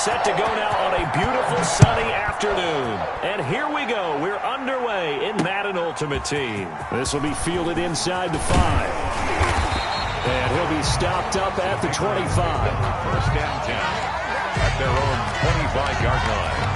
Set to go now on a beautiful sunny afternoon. And here we go. We're underway in Madden Ultimate Team. This will be fielded inside the 5. And he'll be stopped up at the 25. First down 10 at their own 25-yard line.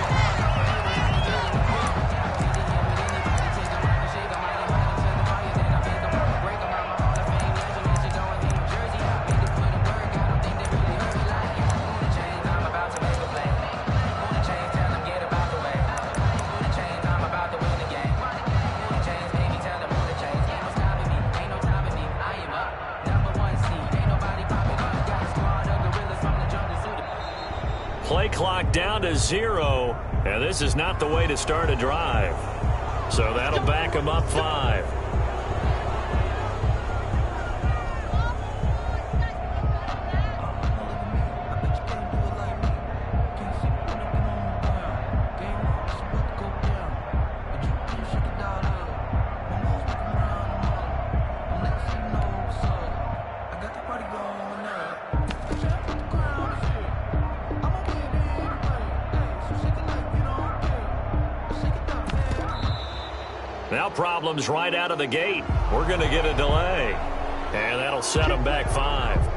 Play clock down to 0, and this is not the way to start a drive. So that'll back him up 5. Now problems right out of the gate. We're going to get a delay. And that'll set him back 5.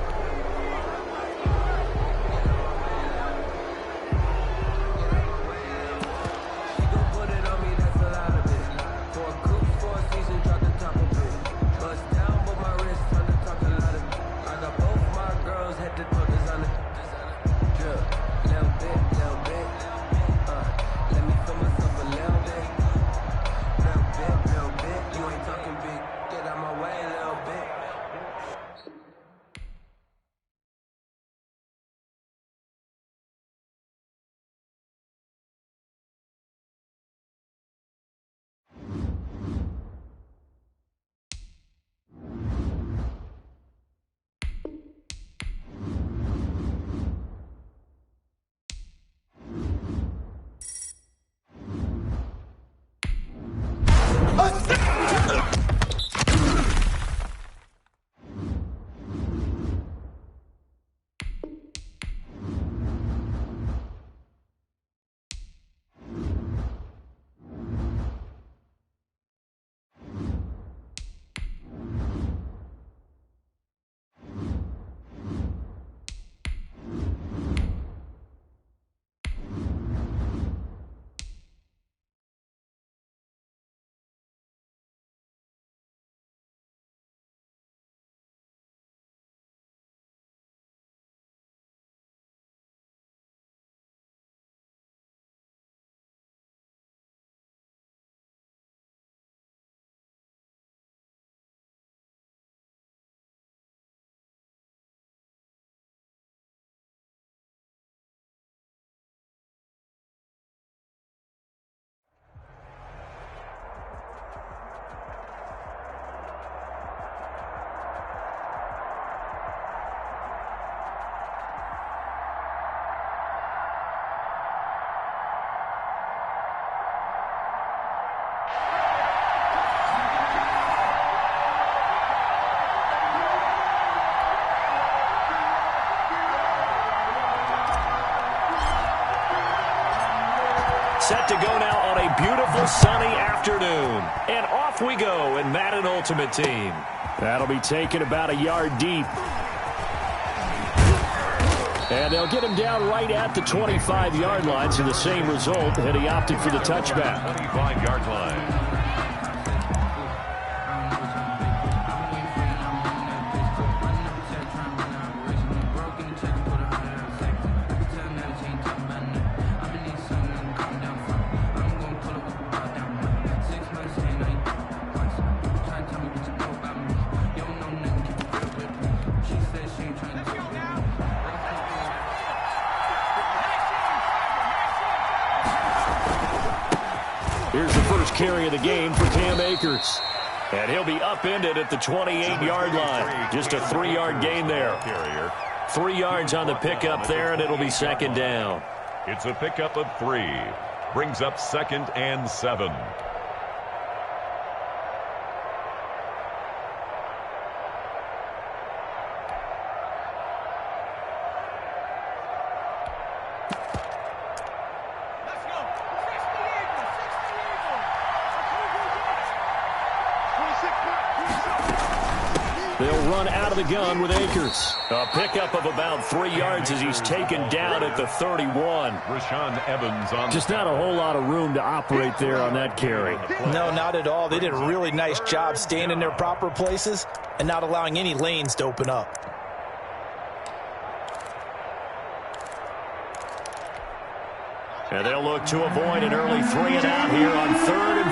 Set to go now on a beautiful sunny afternoon. And off we go in Madden Ultimate Team. That'll be taken about a yard deep. And they'll get him down right at the 25-yard line, so the same result, and he opted for the touchback. 25-yard line. Here's the first carry of the game for Cam Akers. And he'll be upended at the 28-yard line. Just a 3-yard gain there. 3 yards on the pickup there, and it'll be second down. It's a pickup of 3. Brings up 2nd and 7. They'll run out of the gun with Akers. A pickup of about 3 yards as he's taken down at the 31. Rashaan Evans on. Just not a whole lot of room to operate there on that carry. No, not at all. They did a really nice job staying in their proper places and not allowing any lanes to open up. And they'll look to avoid an early 3 and out here on 3rd and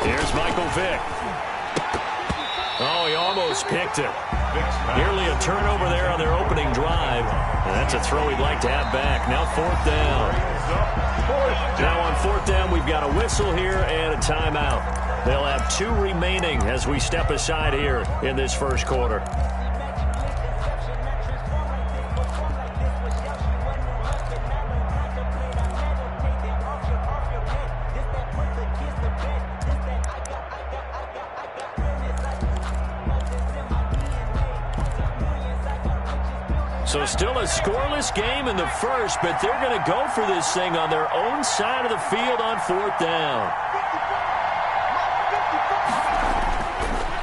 4. Here's Michael Vick. Oh, he almost picked it. Nearly a turnover there on their opening drive. And that's a throw he'd like to have back. Now 4th down. Now on 4th down, we've got a whistle here and a timeout. They'll have 2 remaining as we step aside here in this first quarter. So still a scoreless game in the first, but they're going to go for this thing on their own side of the field on 4th down.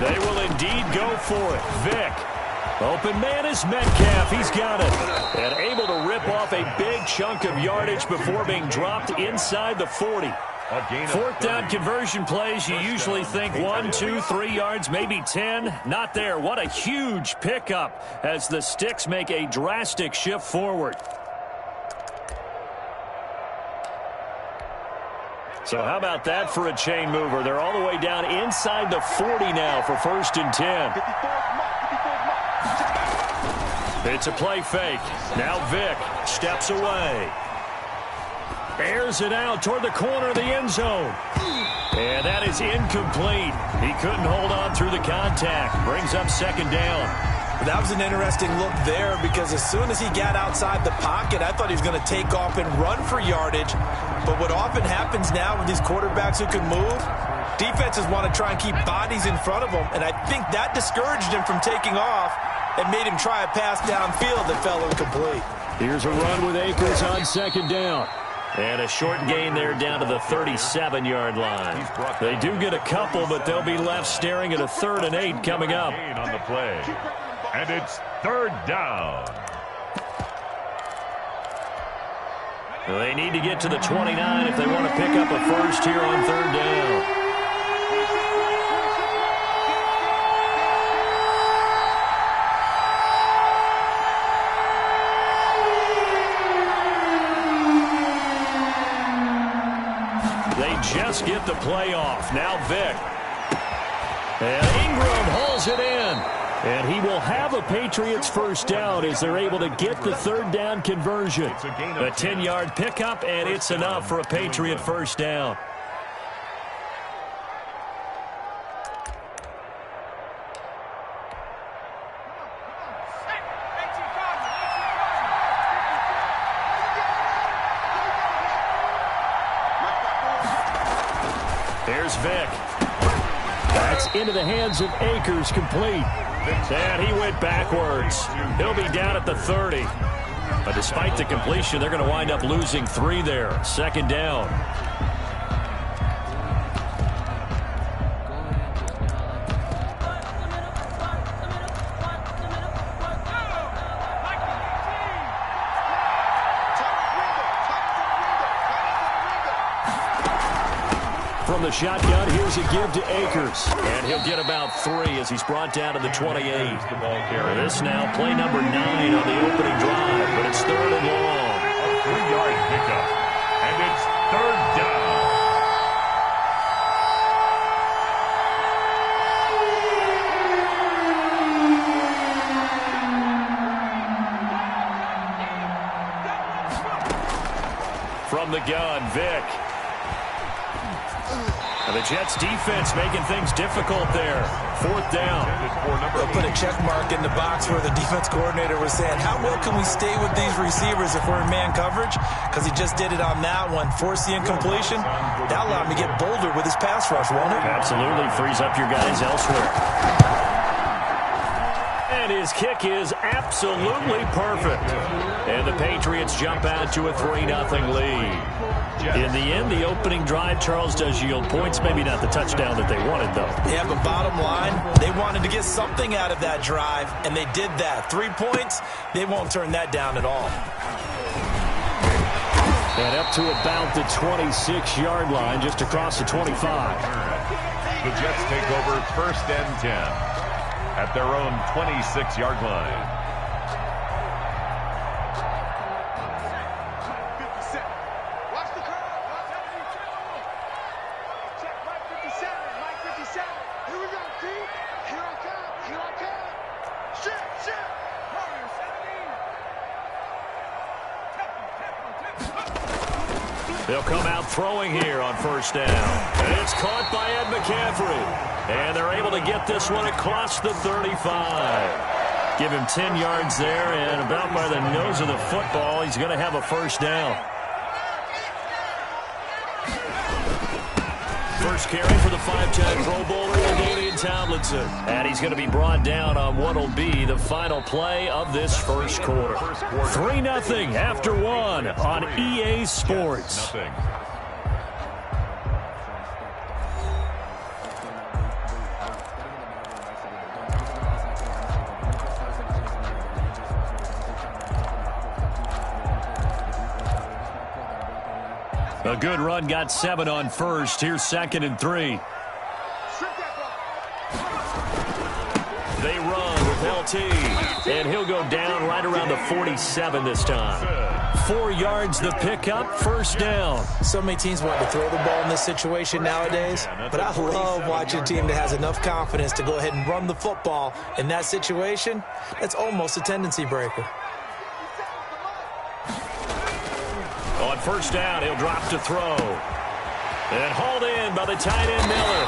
They will indeed go for it. Vick. Open man is Metcalf. He's got it. And able to rip off a big chunk of yardage before being dropped inside the 40. 4th down conversion plays, you usually think 1, 2, 3 yards, maybe 10. Not there. What a huge pickup as the Sticks make a drastic shift forward. So how about that for a chain mover? They're all the way down inside the 40 now for 1st and 10. It's a play fake. Now Vick steps away. Airs it out toward the corner of the end zone. And that is incomplete. He couldn't hold on through the contact. Brings up 2nd down. That was an interesting look there because as soon as he got outside the pocket, I thought he was going to take off and run for yardage. But what often happens now with these quarterbacks who can move, defenses want to try and keep bodies in front of them. And I think that discouraged him from taking off and made him try a pass downfield that fell incomplete. Here's a run with Akers on 2nd down. And a short gain there down to the 37-yard line. They do get a couple, but they'll be left staring at a 3rd and 8 coming up. On the play. And it's 3rd down. They need to get to the 29 if they want to pick up a first here on 3rd down. Just get the play off. Now Vick. And Ingram hauls it in. And he will have a Patriots first down as they're able to get the 3rd down conversion. A 10-yard pickup, and it's enough for a Patriot first down. There's Vick. That's into the hands of Akers, complete. And he went backwards. He'll be down at the 30. But despite the completion, they're going to wind up losing 3 there. 2nd down. From the shotgun, here's a give to Akers. And he'll get about 3 as he's brought down to the 28. This now play number 9 on the opening drive, but it's 3rd and long. A 3-yard pickup. And it's 3rd down. From the gun, Vick. And the Jets defense making things difficult there. 4th down. They'll put a check mark in the box where the defense coordinator was saying, how well can we stay with these receivers if we're in man coverage? Because he just did it on that one. Force the incompletion. That allowed him to get bolder with his pass rush, won't it? Absolutely. Frees up your guys elsewhere. And And his kick is absolutely perfect. And the Patriots jump out to a 3-0 lead. In the end, the opening drive, Charles, does yield points. Maybe not the touchdown that they wanted, though. Yeah, but bottom line, they wanted to get something out of that drive, and they did that. 3 points, they won't turn that down at all. And up to about the 26-yard line, just across the 25. The Jets take over 1st and 10 at their own 26-yard line. They'll come out throwing here on 1st down. And it's caught by Ed McCaffrey. And they're able to get this one across the 35. Give him 10 yards there, and about by the nose of the football, he's going to have a 1st down. First carry for the 5-time Pro Bowler, Damian Tomlinson. And he's going to be brought down on what will be the final play of this first quarter. 3-0 after 1 on EA Sports. A good run, got 7 on 1st. Here's 2nd and 3. They run with LT, and he'll go down right around the 47 this time. 4 yards the pickup, 1st down. So many teams want to throw the ball in this situation nowadays, but I love watching a team that has enough confidence to go ahead and run the football. In that situation, that's almost a tendency breaker. On 1st down, he'll drop to throw. And hauled in by the tight end Miller.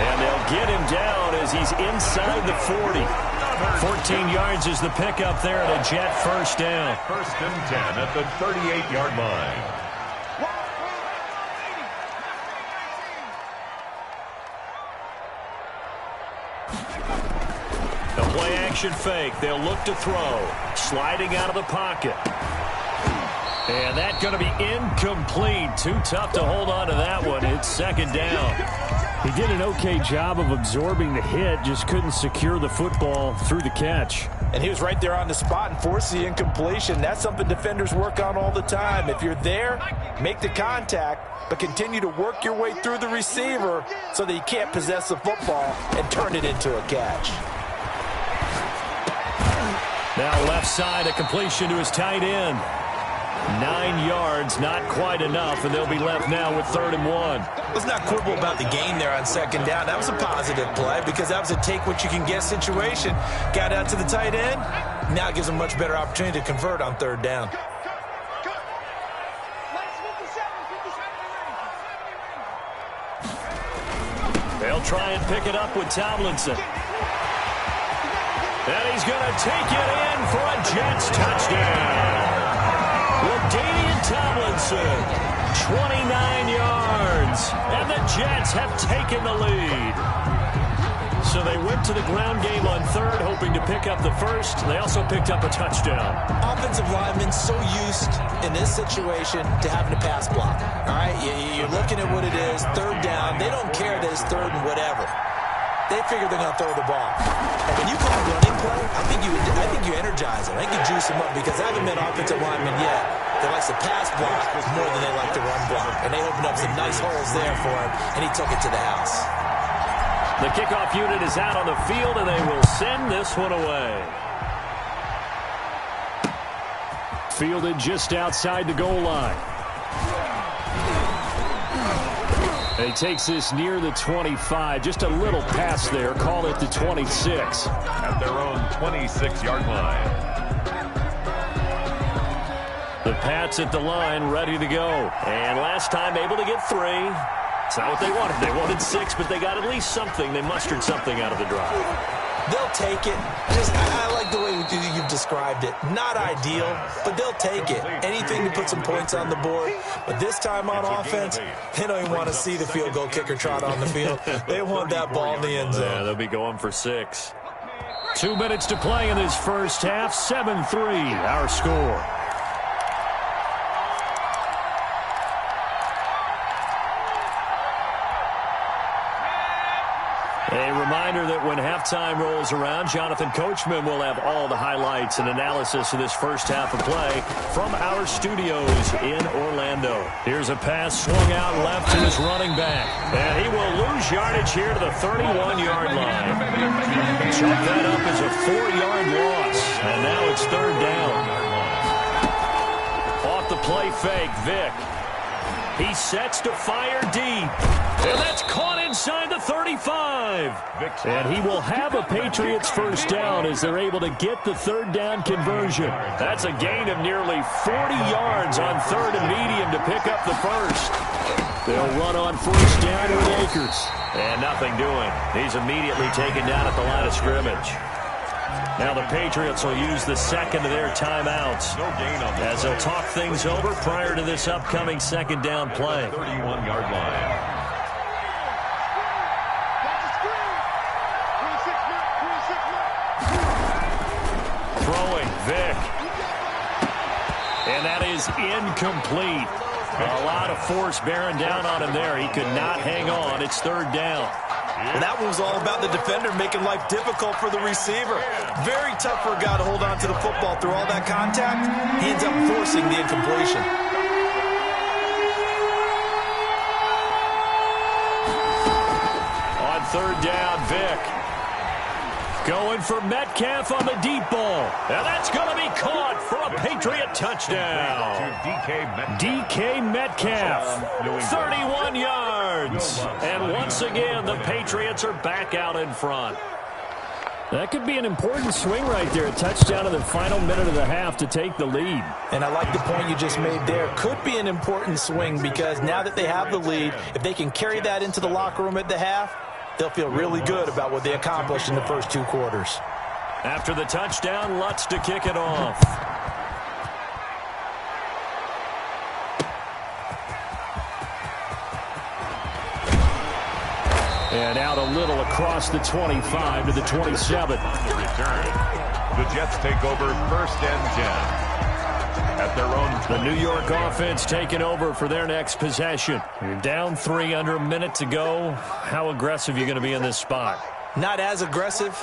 And they'll get him down as he's inside the 40. 14 yards is the pickup there at a Jet 1st down. 1st and 10 at the 38-yard line. The play action fake. They'll look to throw. Sliding out of the pocket. And that's going to be incomplete. Too tough to hold on to that one. It's 2nd down. He did an okay job of absorbing the hit, just couldn't secure the football through the catch. And he was right there on the spot and forced the incompletion. That's something defenders work on all the time. If you're there, make the contact, but continue to work your way through the receiver so that you can't possess the football and turn it into a catch. Now left side, a completion to his tight end. 9 yards, not quite enough, and they'll be left now with 3rd and 1. Let's not quibble about the gain there on 2nd down. That was a positive play because that was a take-what-you-can-get situation. Got out to the tight end. Now it gives them a much better opportunity to convert on 3rd down. They'll try and pick it up with Tomlinson. And he's going to take it in for a Jets touchdown. Damian Tomlinson, 29 yards, and the Jets have taken the lead. So they went to the ground game on 3rd, hoping to pick up the 1st. They also picked up a touchdown. Offensive linemen so used in this situation to having to pass block. All right, you're looking at what it is, 3rd down. They don't care that it's 3rd and whatever. They figure they're going to throw the ball. And when you call a running play, I think you energize them. I think you juice them up because I haven't met offensive linemen yet that likes to pass block more than they like to run block. And they opened up some nice holes there for him, and he took it to the house. The kickoff unit is out on the field, and they will send this one away. Fielded just outside the goal line. He takes this near the 25. Just a little pass there. Call it the 26. At their own 26-yard line. The Pats at the line, ready to go. And last time able to get 3. It's not what they wanted. They wanted 6, but they got at least something. They mustered something out of the drive. They'll take it. I like the way you've described it. Not ideal, but they'll take it. Anything to put some points on the board. But this time on offense, they don't even want to see the field goal kicker trot on the field. They want that ball in the end zone. Yeah, they'll be going for 6. 2 minutes to play in this first half. 7-3, our score. A reminder that when halftime rolls around, Jonathan Coachman will have all the highlights and analysis of this first half of play from our studios in Orlando. Here's a pass swung out left to his running back. And he will lose yardage here to the 31-yard line. Chalk that up as a 4-yard loss. And now it's third down. Off the play fake, Vick. He sets to fire deep. And that's caught inside the 35. And he will have a Patriots first down as they're able to get the third down conversion. That's a gain of nearly 40 yards on third and medium to pick up the first. They'll run on first down with Akers. And nothing doing. He's immediately taken down at the line of scrimmage. Now the Patriots will use the second of their timeouts as they'll talk things over prior to this upcoming second down play. 31-yard line. Throwing, Vick. And that is incomplete. A lot of force bearing down on him there. He could not hang on. It's third down. Well, that one was all about the defender making life difficult for the receiver. Very tough for a guy to hold on to the football through all that contact. He ends up forcing the incompletion. On third down, Vick. Going for Metcalf on the deep ball. And that's going to be caught for a Patriot touchdown. DK Metcalf, 31 yards. And once again, the Patriots are back out in front. That could be an important swing right there. A touchdown in the final minute of the half to take the lead. And I like the point you just made there. Could be an important swing because now that they have the lead, if they can carry that into the locker room at the half, they'll feel really good about what they accomplished in the first two quarters. After the touchdown, Lutz to kick it off. And out a little across the 25 to the 27. Return. The Jets take over first and 10. At their own. The New York offense taking over for their next possession. You're down 3, under a minute to go. How aggressive are you going to be in this spot? Not as aggressive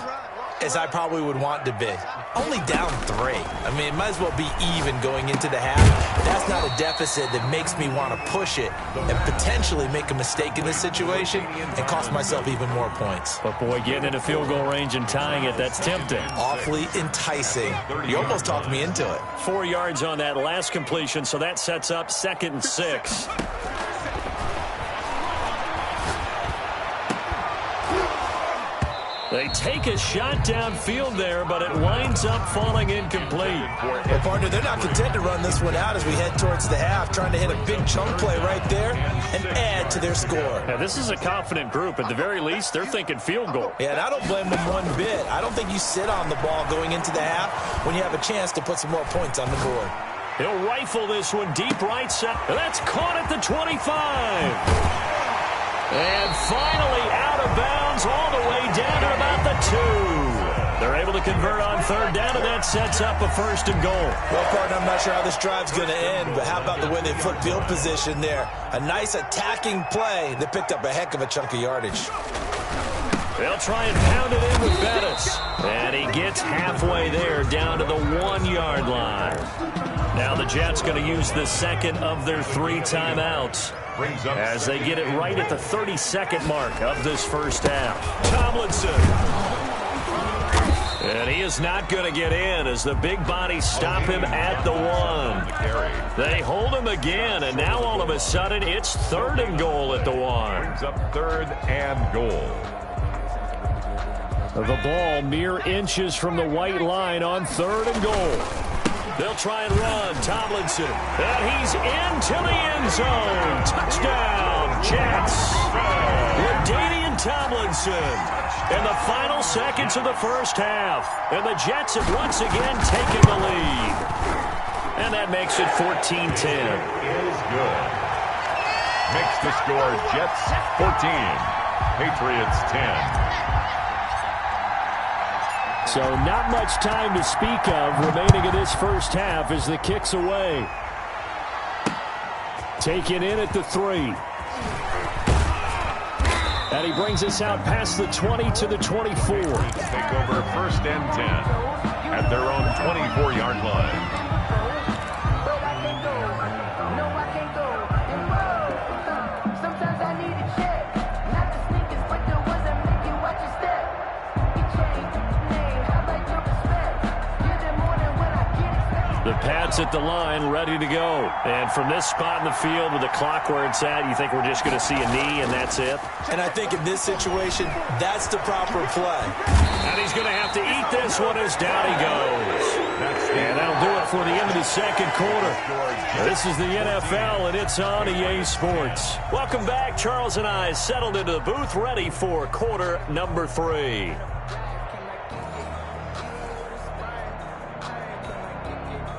as I probably would want to be. Only down 3. I mean, it might as well be even going into the half. That's not a deficit that makes me want to push it and potentially make a mistake in this situation and cost myself even more points. But, boy, getting into field goal range and tying it, that's tempting. Awfully enticing. You almost talked me into it. 4 yards on that last completion, so that sets up 2nd and 6. They take a shot downfield there, but it winds up falling incomplete. Well, partner, they're not content to run this one out as we head towards the half, trying to hit a big chunk play right there and add to their score. Yeah, this is a confident group. At the very least, they're thinking field goal. Yeah, and I don't blame them one bit. I don't think you sit on the ball going into the half when you have a chance to put some more points on the board. He'll rifle this one deep right side. That's caught at the 25. And finally out of bounds all the way down to about the 2. They're able to convert on third down, and that sets up a 1st and goal. Well, partner, I'm not sure how this drive's going to end, but how about the way they flip field position there? A nice attacking play that picked up a heck of a chunk of yardage. They'll try and pound it in with Bettis. And he gets halfway there down to the 1-yard line. Now the Jets going to use the second of their 3 timeouts as they get it right at the 32nd mark of this first half. Tomlinson. And he is not going to get in as the big bodies stop him at the 1. They hold him again, and now all of a sudden it's 3rd and goal at the 1. Brings up 3rd and goal. The ball mere inches from the white line on 3rd and goal. They'll try and run. Tomlinson. And he's into the end zone. Touchdown, Jets. LaDainian Tomlinson in the final seconds of the first half. And the Jets have once again taken the lead. And that makes it 14-10. Is good. Makes the score Jets 14, Patriots 10. So not much time to speak of remaining in this first half as the kick's away. Taken in at the 3. And he brings us out past the 20 to the 24. Take over first and 10 at their own 24-yard line. The Pats at the line, ready to go. And from this spot in the field with the clock where it's at, you think we're just going to see a knee and that's it? And I think in this situation, that's the proper play. And he's going to have to eat this one as down he goes. And that'll do it for the end of the second quarter. This is the NFL, and it's on EA Sports. Welcome back. Charles and I settled into the booth, ready for quarter number 3.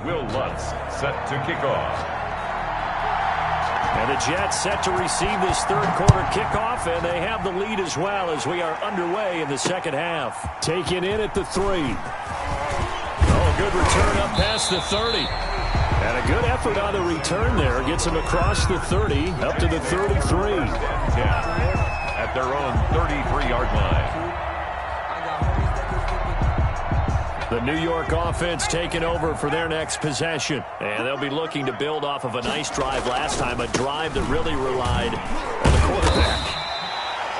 Will Lutz set to kick off. And the Jets set to receive this third quarter kickoff, and they have the lead as well as we are underway in the second half. Taken in at the 3. Oh, good return up past the 30. And a good effort on the return there. Gets him across the 30, up to the 33. At their own 33-yard line. The New York offense taking over for their next possession. And they'll be looking to build off of a nice drive last time, a drive that really relied on the quarterback.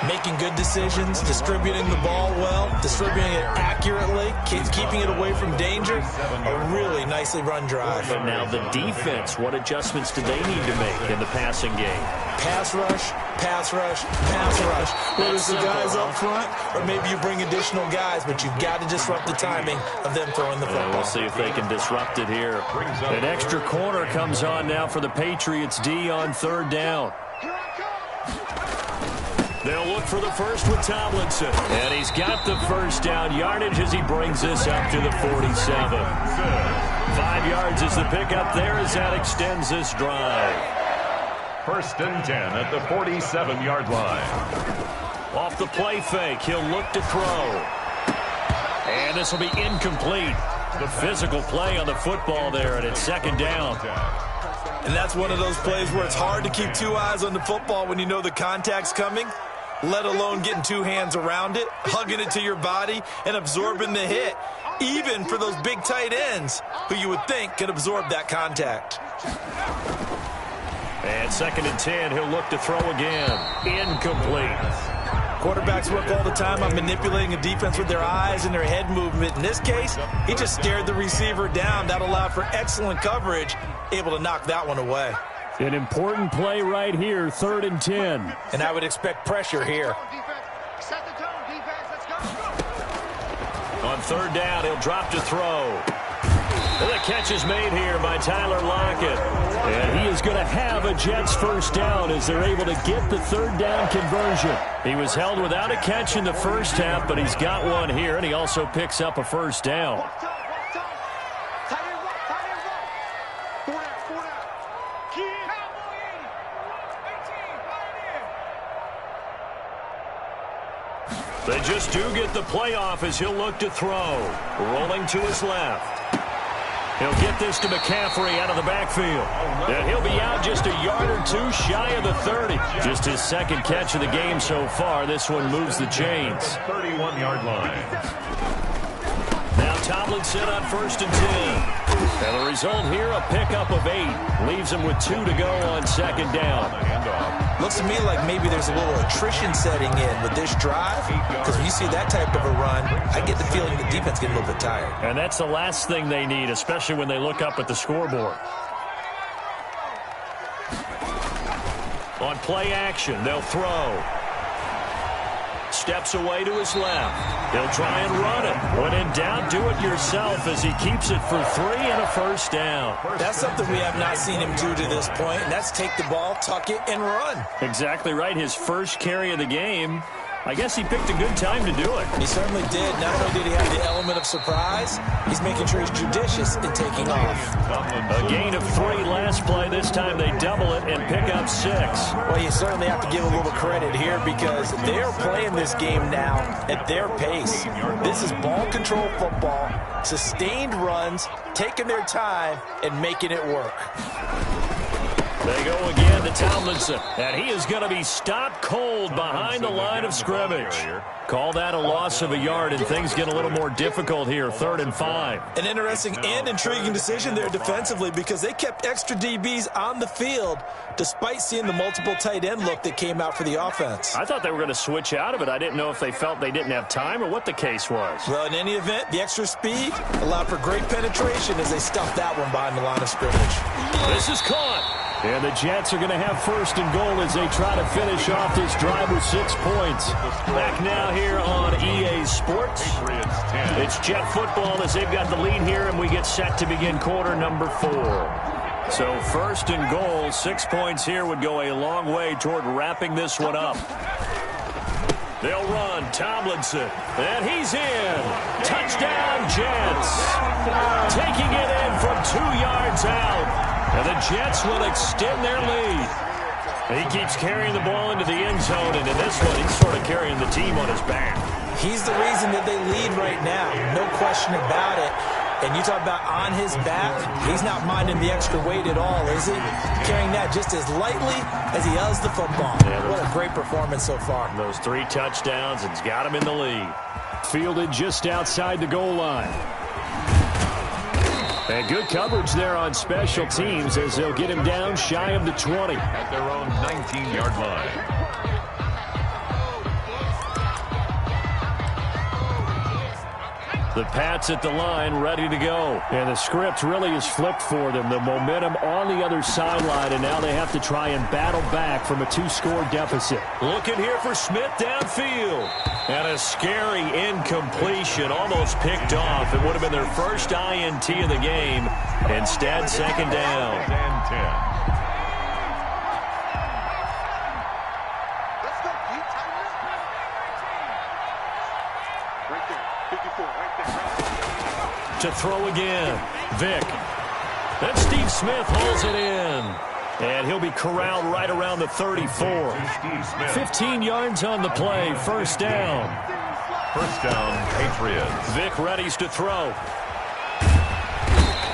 Making good decisions, distributing the ball well, distributing it accurately, keeping it away from danger. A really nicely run drive. But now the defense, what adjustments do they need to make in the passing game? Pass rush, pass rush, pass rush. Whether it's the guys up front or maybe you bring additional guys, but you've got to disrupt the timing of them throwing the football. We'll see if they can disrupt it here. An extra corner comes on now for the Patriots D on third down. They'll look for the first with Tomlinson. And he's got the first down yardage as he brings this up to the 47. 5 yards is the pickup there as that extends this drive. First and 10 at the 47-yard line. Off the play fake, he'll look to throw. And this will be incomplete. The physical play on the football there, and it's second down. And that's one of those plays where it's hard to keep 2 eyes on the football when you know the contact's coming, let alone getting 2 hands around it, hugging it to your body, and absorbing the hit, even for those big tight ends who you would think could absorb that contact. And second and 10, he'll look to throw again. Incomplete. Quarterbacks work all the time on manipulating a defense with their eyes and their head movement. In this case, he just stared the receiver down. That allowed for excellent coverage, able to knock that one away. An important play right here, third and 10. And I would expect pressure here. On third down, he'll drop to throw. And the catch is made here by Tyler Lockett. And he is going to have a Jets first down as they're able to get the third down conversion. He was held without a catch in the first half, but he's got one here, and he also picks up a first down. They just do get the playoff as he'll look to throw. Rolling to his left. He'll get this to McCaffrey out of the backfield. And he'll be out just a yard or 2 shy of the 30. Just his second catch of the game so far. This one moves the chains. 31-yard line. Now Tomlinson on first and 10. And the result here, a pickup of 8. Leaves him with 2 to go on second down. Looks to me like maybe there's a little attrition setting in with this drive, because when you see that type of a run, I get the feeling the defense getting a little bit tired. And that's the last thing they need, especially when they look up at the scoreboard. On play action, they'll throw. Steps away to his left. He'll try and run it. When in doubt, do it yourself as he keeps it for 3 and a first down. That's something we have not seen him do to this point, and that's take the ball, tuck it, and run. Exactly right. His first carry of the game, I guess he picked a good time to do it. He certainly did. Not only did he have the element of surprise, he's making sure he's judicious in taking off. A gain of 3 last play. This time they double it and pick up 6. Well, you certainly have to give a little credit here because they're playing this game now at their pace. This is ball control football, sustained runs, taking their time, and making it work. They go again to Tomlinson, and he is going to be stopped cold behind the line of scrimmage. Call that a loss of a yard, and things get a little more difficult here, 3rd and 5. An interesting and intriguing decision there defensively because they kept extra DBs on the field despite seeing the multiple tight end look that came out for the offense. I thought they were going to switch out of it. I didn't know if they felt they didn't have time or what the case was. Well, in any event, the extra speed allowed for great penetration as they stuffed that one behind the line of scrimmage. This is caught. And the Jets are going to have 1st and goal as they try to finish off this drive with 6 points. Back now here on EA Sports. It's Jet football as they've got the lead here, and we get set to begin quarter number 4. So 1st and goal, 6 points here would go a long way toward wrapping this one up. They'll run. Tomlinson. And he's in. Touchdown, Jets. Taking it in from 2 yards out. And the Jets will extend their lead. He keeps carrying the ball into the end zone, and in this one, he's sort of carrying the team on his back. He's the reason that they lead right now. No question about it. And you talk about on his back, he's not minding the extra weight at all, is he? Carrying that just as lightly as he does the football. Yeah, what a great performance so far. Those 3 touchdowns, it's got him in the lead. Fielded just outside the goal line. And good coverage there on special teams as they'll get him down shy of the 20. At their own 19-yard line. The Pats at the line, ready to go. And the script really is flipped for them. The momentum on the other sideline, and now they have to try and battle back from a 2-score deficit. Looking here for Smith downfield. And a scary incompletion, almost picked off. It would have been their first INT of the game. Instead, 2nd down. And 10. To throw again. Vick. Then Steve Smith holds it in. And he'll be corralled right around the 34. 15 yards on the play. 1st down. 1st down, Patriots. Vick readies to throw.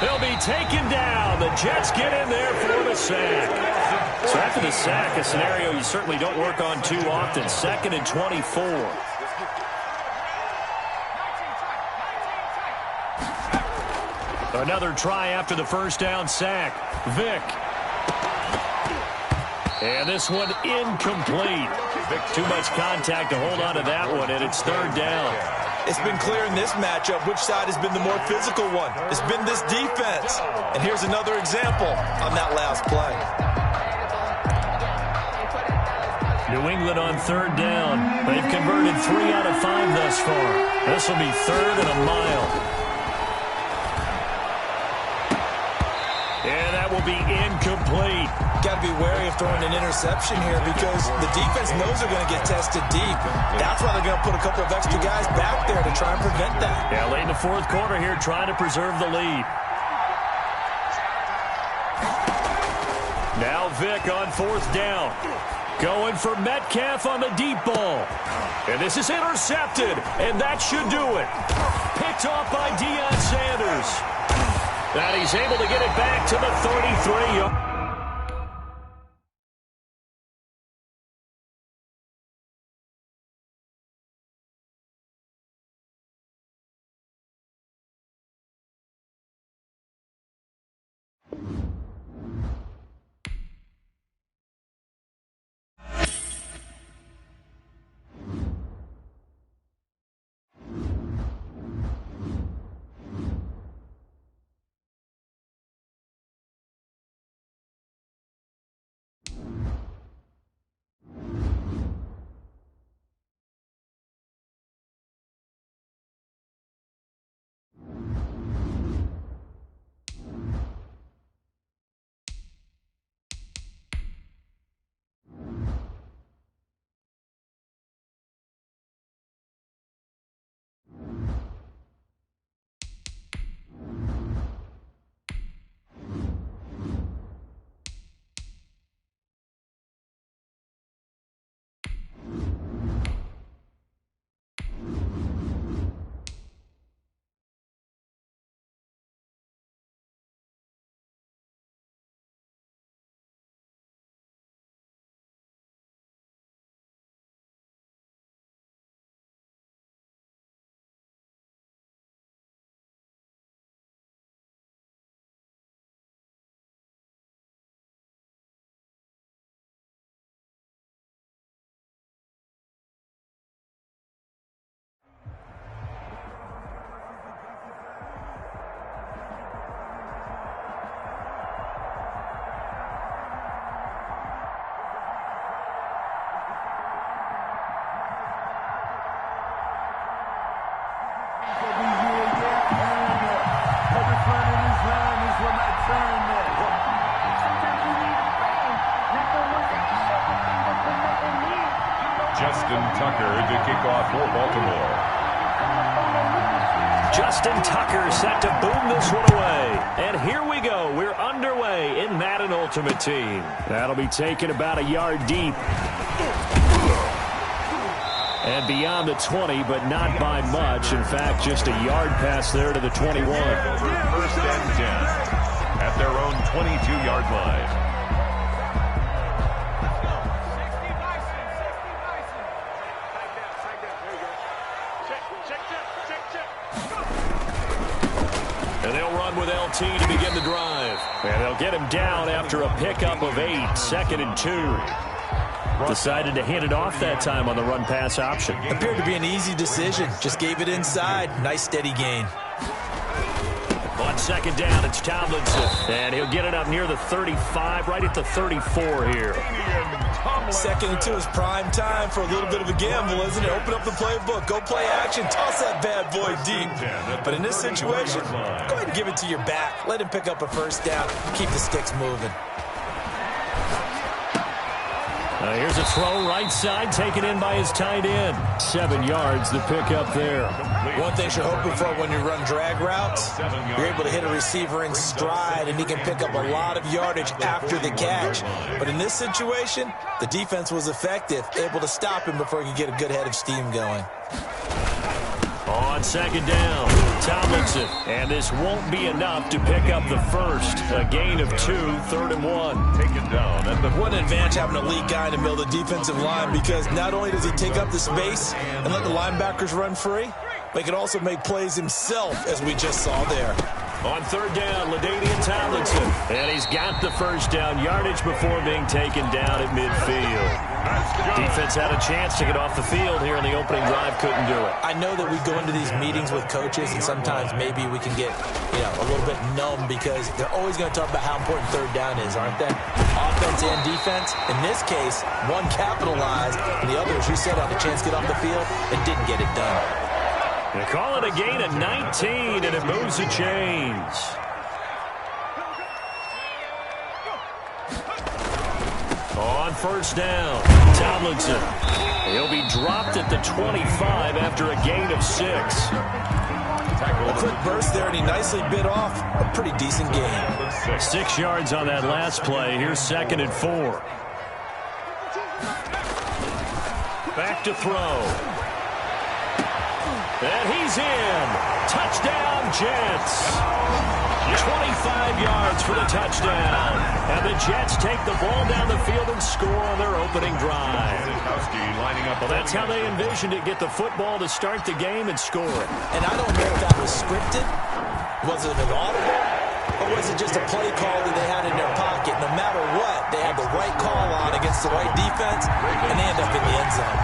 They'll be taken down. The Jets get in there for the sack. So after the sack, a scenario you certainly don't work on too often. 2nd and 24. Another try after the 1st down sack. Vick. And this one incomplete. Too much contact to hold on to that one, and it's 3rd down. It's been clear in this matchup which side has been the more physical one. It's been this defense. And here's another example on that last play. New England on 3rd down. They've converted 3 out of 5 thus far. This will be 3rd and a mile. And that will be incomplete. Got to be wary of throwing an interception here because the defense knows they're going to get tested deep. That's why they're going to put a couple of extra guys back there to try and prevent that. Yeah, late in the 4th quarter here, trying to preserve the lead. Now Vick on 4th down. Going for Metcalf on the deep ball. And this is intercepted, and that should do it. Picked off by Deion Sanders. And he's able to get it back to the 33. to kick off for Baltimore. Justin Tucker set to boom this one away. And here we go. We're underway in Madden Ultimate Team. That'll be taken about a yard deep. And beyond the 20, but not by much. In fact, just a yard pass there to the 21. First and 10 at their own 22-yard line. And they'll run with LT to begin the drive. And they'll get him down after a pickup of 8, 2nd and 2. Decided to hand it off that time on the run-pass option. Appeared to be an easy decision. Just gave it inside. Nice steady gain. On 2nd down, it's Tomlinson. And he'll get it up near the 35, right at the 34 here. 2nd and 2 is prime time for a little bit of a gamble, isn't it? Open up the playbook. Go play action. Toss that bad boy deep. But in this situation, go ahead and give it to your back. Let him pick up a first down. Keep the sticks moving. Here's a throw right side, taken in by his tight end. 7 yards, the pickup there. One thing you're hoping for when you run drag routes, you're able to hit a receiver in stride, and he can pick up a lot of yardage after the catch. But in this situation, the defense was effective, able to stop him before he could get a good head of steam going. On 2nd down, Tomlinson. And this won't be enough to pick up the first. A gain of 2, 3rd and 1. Taken down at the... What an advantage having a lead guy in the middle of the defensive line, because not only does he take up the space and let the linebackers run free, but he can also make plays himself, as we just saw there. On 3rd down, LaDainian Tomlinson. And he's got the first down yardage before being taken down at midfield. Defense had a chance to get off the field here in the opening drive, couldn't do it. I know that we go into these meetings with coaches, and sometimes maybe we can get, a little bit numb, because they're always going to talk about how important 3rd down is, aren't they? Offense and defense. In this case, one capitalized, and the other, as you said, had a chance to get off the field and didn't get it done. They call it a gain of 19, and it moves the chains. On 1st down, Tomlinson. He'll be dropped at the 25 after a gain of 6. A quick burst there, and he nicely bit off a pretty decent gain. 6 yards on that last play. Here's 2nd and 4. Back to throw. And he's in. Touchdown, Jets. 25 yards for the touchdown. And the Jets take the ball down the field and score on their opening drive. Well, that's how they envisioned it. Get the football to start the game and score it. And I don't know if that was scripted. Was it an audible? Or was it just a play call that they had in their pocket? No matter what, they had the right call on against the right defense, and they end up in the end zone.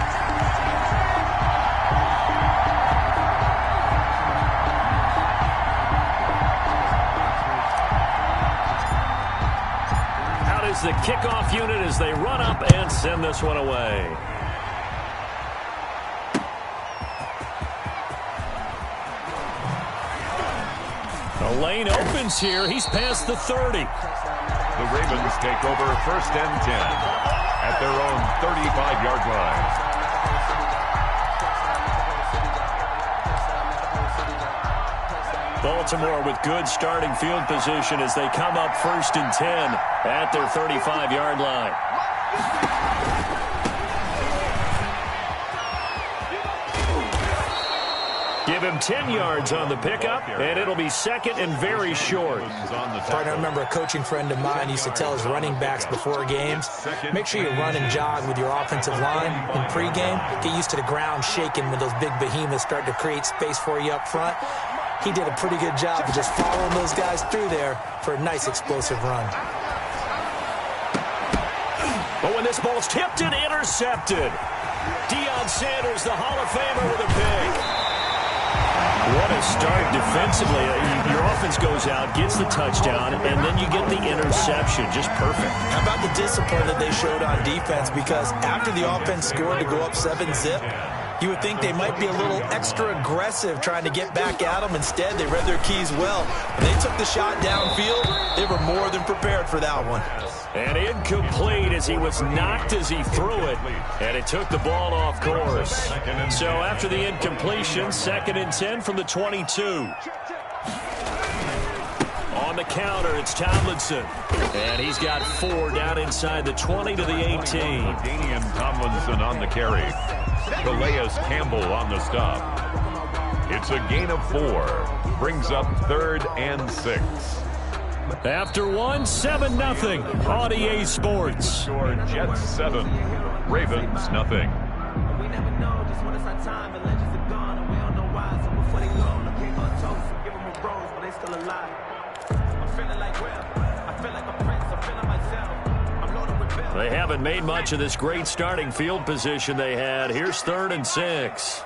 The kickoff unit as they run up and send this one away. The lane opens here. He's past the 30. The Ravens take over 1st and 10 at their own 35-yard line. Baltimore with good starting field position as they come up 1st and 10 at their 35-yard line. Give him 10 yards on the pickup, and it'll be 2nd and very short. I remember a coaching friend of mine used to tell his running backs before games, make sure you run and jog with your offensive line in pregame. Get used to the ground shaking when those big behemoths start to create space for you up front. He did a pretty good job of just following those guys through there for a nice explosive run. But when this ball's tipped and intercepted, Deion Sanders, the Hall of Famer, with a pick. What a start defensively. Your offense goes out, gets the touchdown, and then you get the interception. Just perfect. How about the discipline that they showed on defense? Because after the offense scored to go up 7-zip, You would think they might be a little extra aggressive trying to get back at them. Instead, they read their keys well. When they took the shot downfield, they were more than prepared for that one. And incomplete as he was knocked as he threw it. And it took the ball off course. So after the incompletion, 2nd and 10 from the 22. On the counter, it's Tomlinson. And he's got 4 down inside the 20 to the 18. Danian Tomlinson on the carry. Calais Campbell on the stop. It's a gain of 4. Brings up 3rd and 6. After 1, 7-0 on EA Sports. Score Jets 7, Ravens nothing. We never know just when it's our time and legends are gone and we don't know why. So before they go, I gave them a toast and give them a rose, but they still alive. I'm feeling like Will. I feel like a prince. I'm feeling myself. I'm loaded with bills. They haven't made much of this great starting field position they had. Here's 3rd and 6.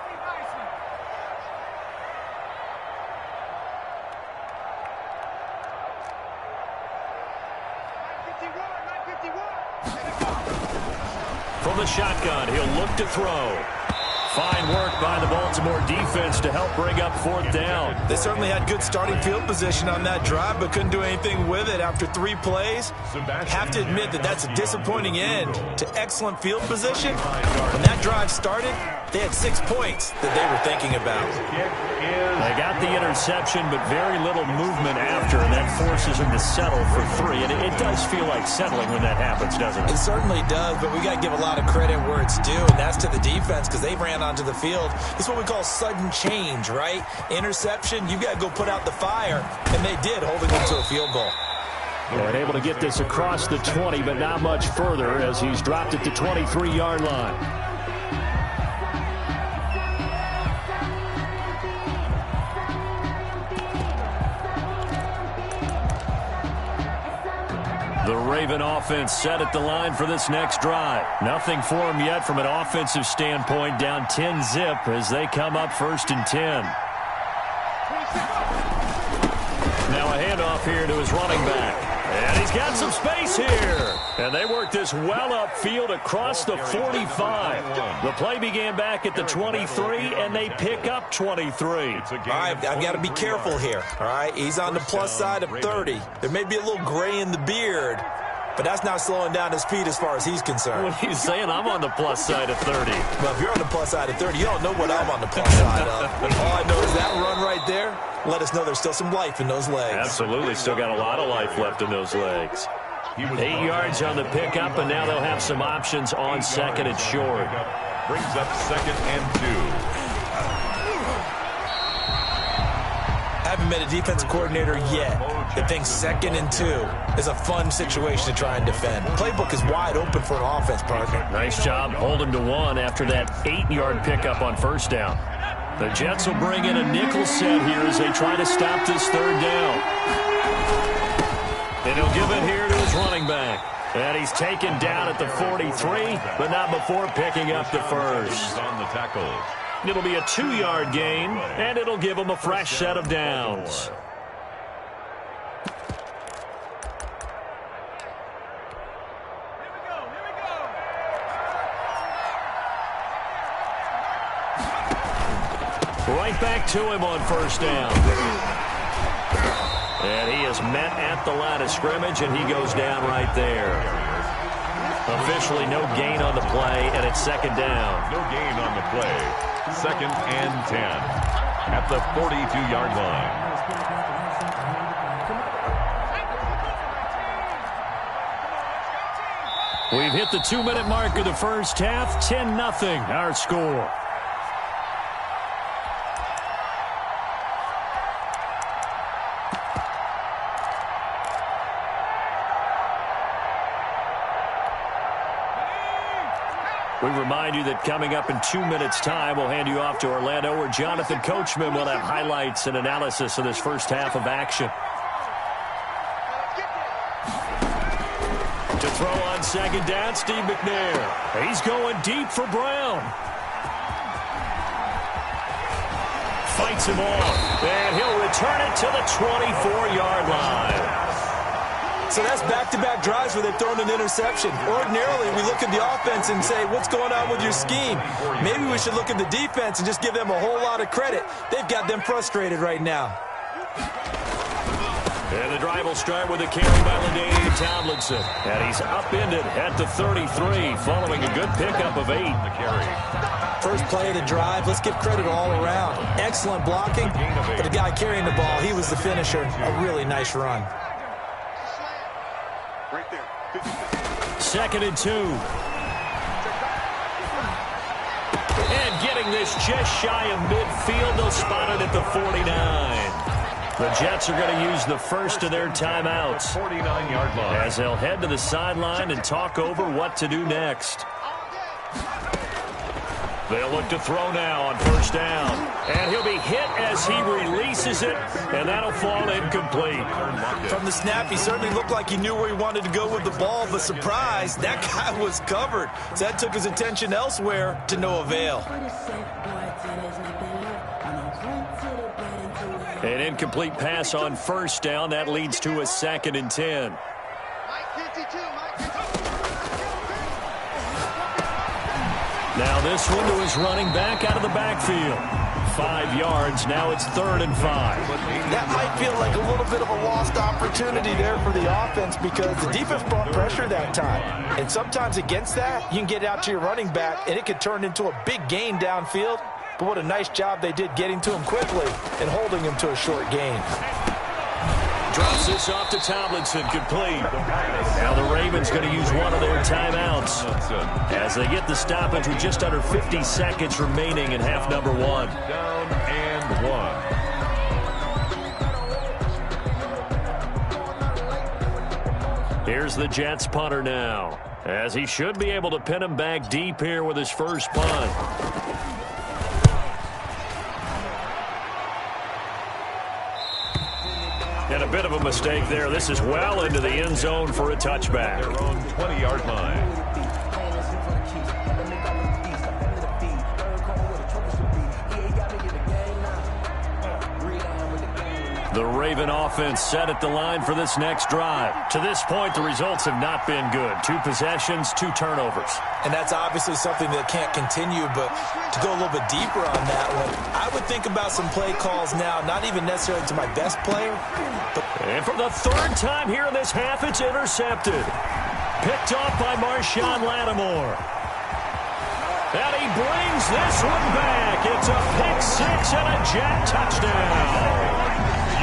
From the shotgun, he'll look to throw. Fine work by the Baltimore defense to help bring up 4th down. They certainly had good starting field position on that drive, but couldn't do anything with it after 3 plays. Have to admit that that's a disappointing end to excellent field position. When that drive started, they had 6 points that they were thinking about. They got the interception, but very little movement after, and that forces them to settle for 3. And it does feel like settling when that happens, doesn't it? It certainly does, but we got to give a lot of credit where it's due, and that's to the defense because they ran onto the field. It's what we call sudden change, right? Interception, you got to go put out the fire, and they did, holding them to a field goal. And able to get this across the 20, but not much further as he's dropped it to 23-yard line. The Raven offense set at the line for this next drive. Nothing for them yet from an offensive standpoint, down 10-zip as they come up 1st and 10. Now a handoff here to his running back. And he's got some space here. And they work this well upfield across the 45. The play began back at the 23, and they pick up 23. All right, I've got to be careful here, all right? He's on the plus side of 30. There may be a little gray in the beard, but that's not slowing down his speed as far as he's concerned. What are you saying? I'm on the plus side of 30. Well, if you're on the plus side of 30, you don't know what I'm on the plus side of. All I know is that run right there let us know there's still some life in those legs. Absolutely. Still got a lot of life left in those legs. 8 yards on the pickup, and now they'll have some options on 2nd and short. Brings up 2nd and 2. Haven't met a defensive coordinator yet that thinks 2nd and 2 is a fun situation to try and defend. Playbook is wide open for an offense, partner. Nice job holding to 1 after that 8-yard pickup on 1st down. The Jets will bring in a nickel set here as they try to stop this 3rd down. And he'll give it here to his running back. And he's taken down at the 43, but not before picking up the first. On the tackle. It'll be a 2-yard gain, and it'll give him a fresh set of downs. Right back to him on 1st down. And he is met at the line of scrimmage, and he goes down right there. Officially no gain on the play, and it's 2nd down. No gain on the play. 2nd and 10 at the 42-yard line. We've hit the 2-minute mark of the first half. 10-0 our score. We remind you that coming up in 2 minutes' time, we'll hand you off to Orlando, where Jonathan Coachman will have highlights and analysis of this first half of action. To throw on 2nd down, Steve McNair. He's going deep for Brown. Fights him off, and he'll return it to the 24-yard line. So that's back-to-back drives where they've thrown an interception. Ordinarily, we look at the offense and say, what's going on with your scheme? Maybe we should look at the defense and just give them a whole lot of credit. They've got them frustrated right now. And the drive will start with a carry by LaDainian Tomlinson. And he's upended at the 33, following a good pickup of 8. The carry. First play of the drive, let's give credit all around. Excellent blocking, but the guy carrying the ball, he was the finisher. A really nice run. Right there. 2nd and 2. And getting this just shy of midfield, they'll spot it at the 49. The Jets are going to use the first of their timeouts 49-yard line as they'll head to the sideline and talk over what to do next. They'll look to throw now on 1st down. And he'll be hit as he releases it, and that'll fall incomplete. From the snap, he certainly looked like he knew where he wanted to go with the ball, but surprise, that guy was covered. So that took his attention elsewhere to no avail. An incomplete pass on 1st down. That leads to a 2nd and 10. Now this one to his running back out of the backfield. 5 yards. Now it's 3rd and 5. That might feel like a little bit of a lost opportunity there for the offense because the defense brought pressure that time. And sometimes against that, you can get out to your running back, and it could turn into a big gain downfield. But what a nice job they did getting to him quickly and holding him to a short gain. Drops this off to Tomlinson, complete. Now the Ravens going to use one of their timeouts as they get the stoppage with just under 50 seconds remaining in half number 1. Down and 1. Here's the Jets punter now, as he should be able to pin him back deep here with his first punt. And a bit of a mistake there. This is well into the end zone for a touchback. Their own 20-yard line. The Raven offense set at the line for this next drive. To this point, the results have not been good. 2 possessions, 2 turnovers. And that's obviously something that can't continue, but to go a little bit deeper on that one, I would think about some play calls now, not even necessarily to my best player. And for the 3rd time here in this half, it's intercepted. Picked off by Marshawn Lattimore. And he brings this one back. It's a pick-6 and a Jet touchdown.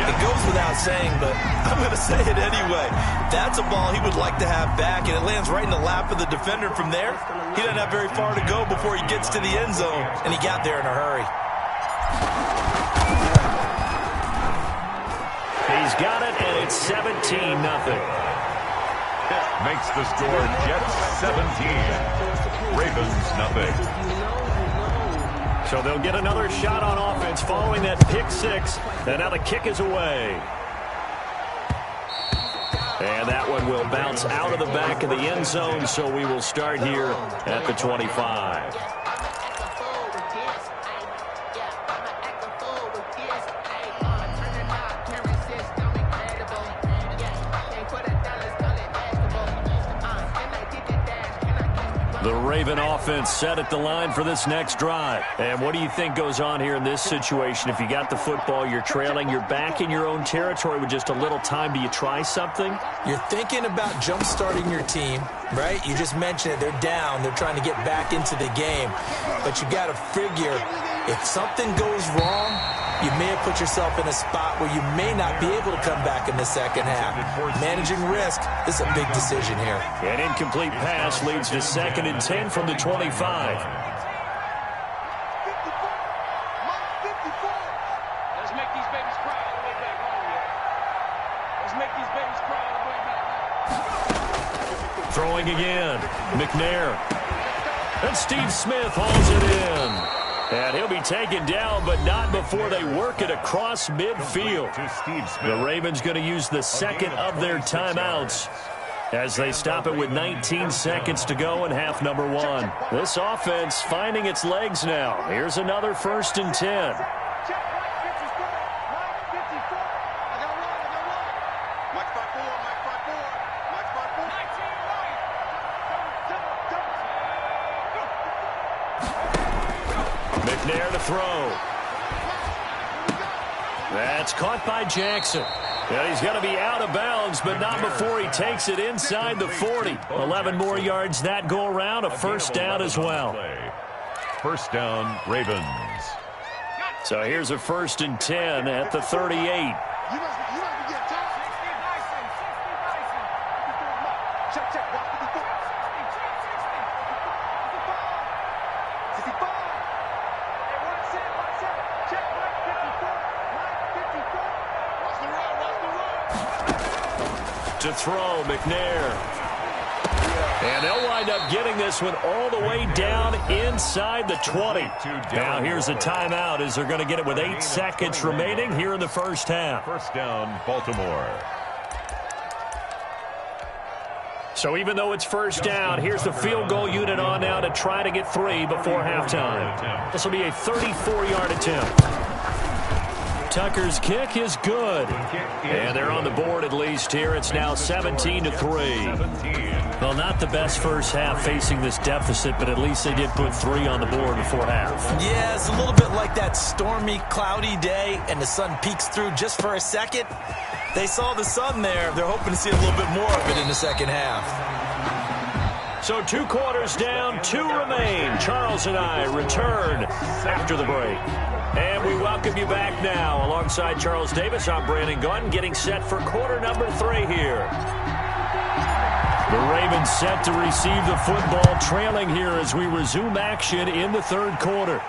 It goes without saying, but I'm going to say it anyway. That's a ball he would like to have back, and it lands right in the lap of the defender from there. He doesn't have very far to go before he gets to the end zone, and he got there in a hurry. He's got it, and it's 17-0. Makes the score Jets 17. Ravens nothing. So they'll get another shot on offense following that pick-6. And now the kick is away. And that one will bounce out of the back of the end zone, so we will start here at the 25. The Raven offense set at the line for this next drive. And what do you think goes on here in this situation? If you got the football, you're trailing, you're back in your own territory with just a little time. Do you try something? You're thinking about jump-starting your team, right? You just mentioned it. They're down. They're trying to get back into the game. But you got to figure if something goes wrong, you may have put yourself in a spot where you may not be able to come back in the second half. Managing risk is a big decision here. An incomplete pass leads to 2nd and 10 from the 25. Let's make these babies cry all the way back home. Let's make these babies cry all the way back home. Throwing again. McNair. And Steve Smith hauls it in. And he'll be taken down, but not before they work it across midfield. The Ravens going to use the 2nd of their timeouts as they stop it with 19 seconds to go in half number 1. This offense finding its legs now. Here's another 1st and 10. McNair to throw. That's caught by Jackson. And he's going to be out of bounds, but not before he takes it inside the 40. 11 more yards that go around, a first down as well. First down, Ravens. So here's a 1st and 10 at the 38. To throw, McNair. And they'll wind up getting this one all the way down inside the 20. Now here's a timeout as they're going to get it with 8 seconds remaining here in the first half. First down, Baltimore. So even though it's first down, here's the field goal unit on now to try to get 3 before halftime. This will be a 34-yard attempt. Tucker's kick is good. And they're on the board at least here. It's now 17-3. Well, not the best first half facing this deficit, but at least they did put 3 on the board before half. Yeah, it's a little bit like that stormy, cloudy day, and the sun peeks through just for a second. They saw the sun there. They're hoping to see a little bit more of it in the second half. So 2 quarters down, 2 remain. Charles and I return after the break. And we welcome you back now. Alongside Charles Davis, I'm Brandon Gunn, getting set for quarter number 3 here. The Ravens set to receive the football, trailing here as we resume action in the third quarter.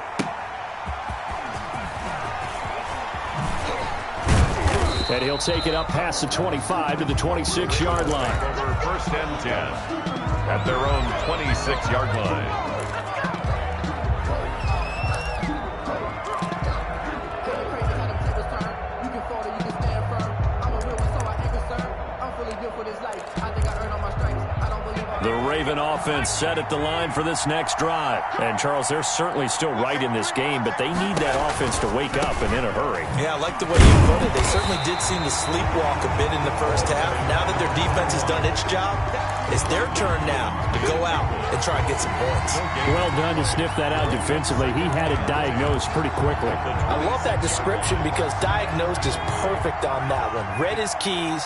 And he'll take it up past the 25 to the 26-yard line. Over 1st and 10 at their own 26-yard line. The Raven offense set at the line for this next drive. And, Charles, they're certainly still right in this game, but they need that offense to wake up and in a hurry. Yeah, I like the way you put it. They certainly did seem to sleepwalk a bit in the first half. Now that their defense has done its job, it's their turn now to go out and try and get some points. Well done to sniff that out defensively. He had it diagnosed pretty quickly. I love that description because diagnosed is perfect on that one. Read his keys,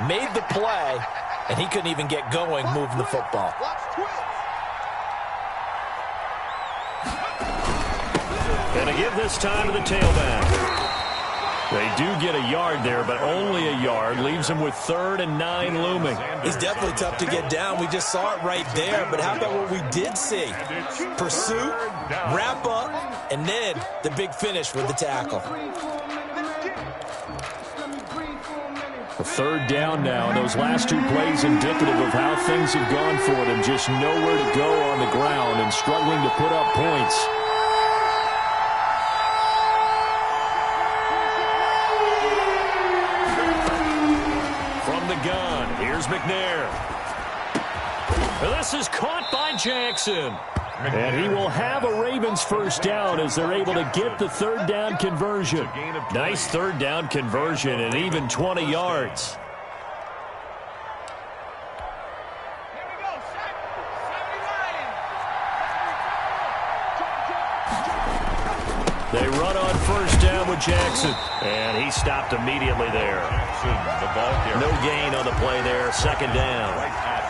made the play, and he couldn't even get going moving the football. And to give this time to the tailback. They do get a yard there, but only a yard. Leaves them with 3rd and 9 looming. He's definitely tough to get down. We just saw it right there. But how about what we did see? Pursuit, wrap up, and then the big finish with the tackle. A 3rd down now, and those last 2 plays indicative of how things have gone for them. Just nowhere to go on the ground and struggling to put up points. From the gun, here's McNair. This is caught by Jackson. And he will have a Ravens first down as they're able to get the 3rd down conversion. Nice 3rd down conversion and even 20 yards. They run on first down with Jackson. And he stopped immediately there. No gain on the play there. 2nd down.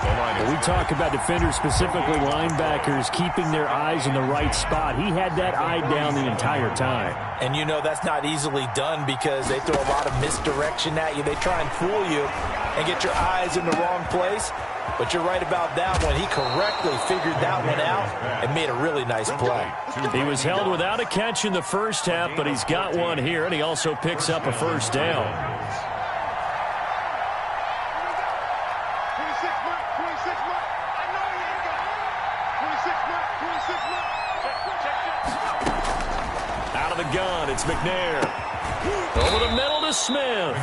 When we talk about defenders, specifically linebackers, keeping their eyes in the right spot, he had that eye down the entire time. And you know that's not easily done because they throw a lot of misdirection at you. They try and fool you and get your eyes in the wrong place. But you're right about that one. He correctly figured that one out and made a really nice play. He was held without a catch in the first half, but he's got one here, and he also picks up a first down. Out of the gun, it's McNair. Over the middle to Smith.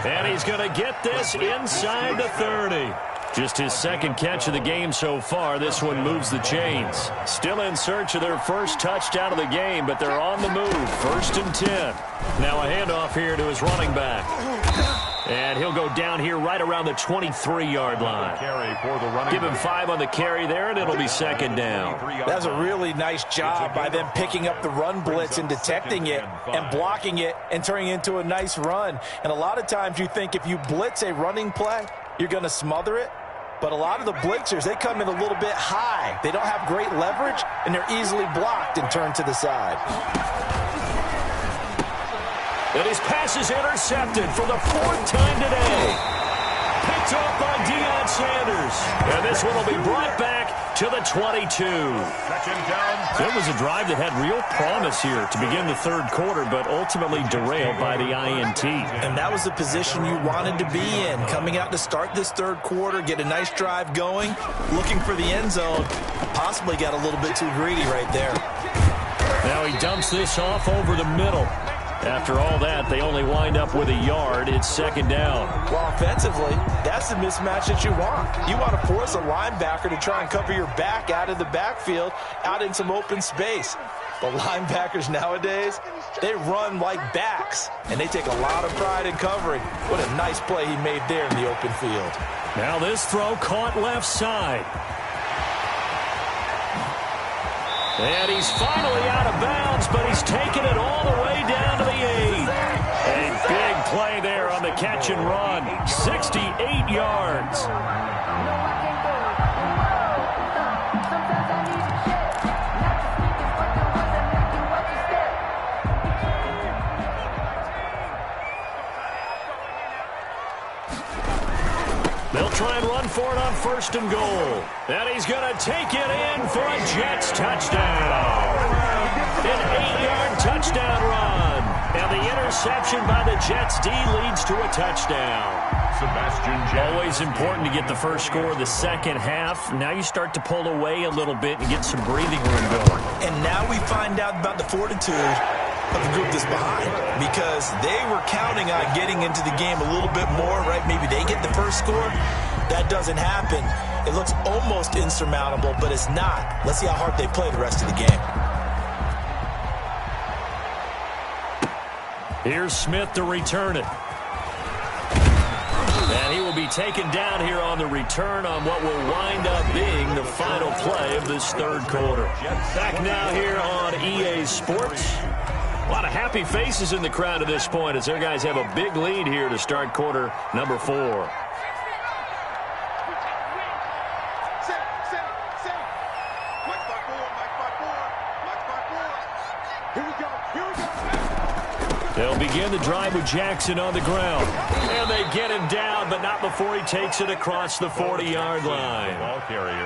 And he's going to get this inside the 30. Just his 2nd catch of the game so far. This one moves the chains. Still in search of their first touchdown of the game, but they're on the move. 1st and 10. Now a handoff here to his running back. And he'll go down here right around the 23-yard line. Give him 5 on the carry there, and it'll be second down. That's a really nice job by them picking up the run blitz and detecting it and blocking it and turning it into a nice run. And a lot of times you think if you blitz a running play, you're going to smother it. But a lot of the blitzers, they come in a little bit high. They don't have great leverage, and they're easily blocked and turned to the side. And his pass is intercepted for the 4th time today. Picked off by Deion Sanders. And this one will be brought back to the 22. So it was a drive that had real promise here to begin the third quarter, but ultimately derailed by the INT. And that was the position you wanted to be in. Coming out to start this third quarter, get a nice drive going, looking for the end zone. Possibly got a little bit too greedy right there. Now he dumps this off over the middle. After all that, they only wind up with a yard. It's second down. Well, offensively, that's the mismatch that you want. You want to force a linebacker to try and cover your back out of the backfield, out in some open space. But linebackers nowadays, they run like backs, and they take a lot of pride in covering. What a nice play he made there in the open field. Now this throw caught left side. And he's finally out of bounds, but he's taken it all the way down to the 8. A big play there on the catch and run. 68 yards. They'll try and run for it on 1st and goal. And he's going to take it in for a Jets touchdown. An 8-yard touchdown run. And the interception by the Jets D leads to a touchdown. Always important to get the first score of the second half. Now you start to pull away a little bit and get some breathing room going. And now we find out about the fortitude of the group that's behind, because they were counting on getting into the game a little bit more, right? Maybe they get the first score. That doesn't happen. It looks almost insurmountable, but it's not. Let's see how hard they play the rest of the game. Here's Smith to return it. And he will be taken down here on the return on what will wind up being the final play of this third quarter. Back now here on EA Sports. A lot of happy faces in the crowd at this point as their guys have a big lead here to start quarter number 4. They'll begin the drive with Jackson on the ground. And they get him down, but not before he takes it across the 40-yard line.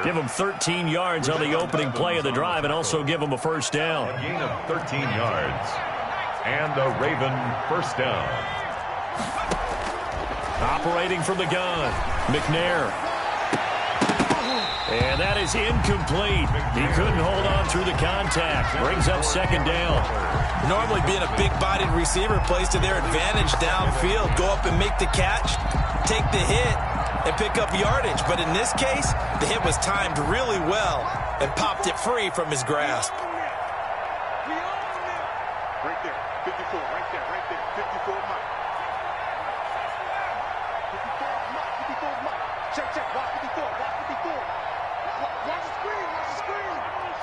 Give him 13 yards on the opening play of the drive and also give him a first down. A gain of 13 yards. And the Raven first down. Operating from the gun, McNair. And that is incomplete. He couldn't hold on through the contact. Brings up second down. Normally being a big-bodied receiver plays to their advantage downfield. Go up and make the catch, take the hit, and pick up yardage. But in this case, the hit was timed really well and popped it free from his grasp. Right there, 54, right there, 54 Mike. 54 Mike. Check, watch 54, watch 54. Watch the screen.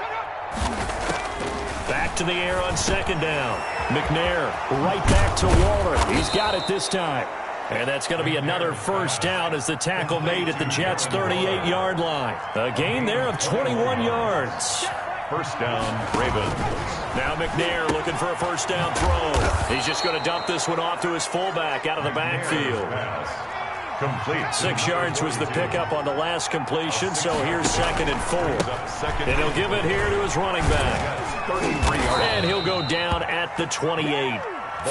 Shut up. Back to the air on second down. McNair right back to Waller. He's got it this time. And that's going to be another first down as the tackle made at the Jets' 38-yard line. A gain there of 21 yards. First down, Ravens. Now McNair looking for a first down throw. He's just going to dump this one off to his fullback out of the backfield. Complete. 6 yards was the pickup on the last completion, so here's 2nd and 4. And he'll give it here to his running back. And he'll go down at the 28.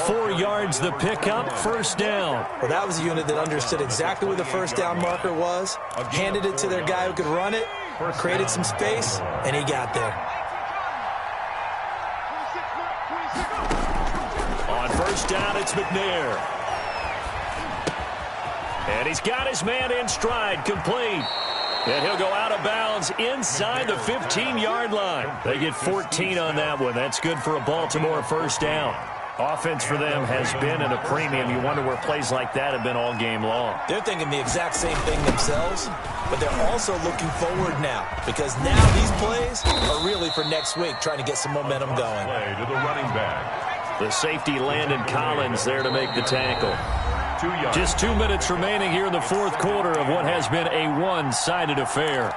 4 yards the pickup, first down. Well, that was a unit that understood exactly where the first down marker was, handed it to their guy who could run it, created some space, and he got there. On first down, it's McNair. And he's got his man in stride, complete. And he'll go out of bounds inside the 15-yard line. They get 14 on that one. That's good for a Baltimore first down. Offense for them has been at a premium. You wonder where plays like that have been all game long. They're thinking the exact same thing themselves, but they're also looking forward now because now these plays are really for next week, trying to get some momentum going. Play to the running back. The safety Landon Collins there to make the tackle. 2 yards. Just 2 minutes remaining here in the fourth quarter of what has been a one-sided affair.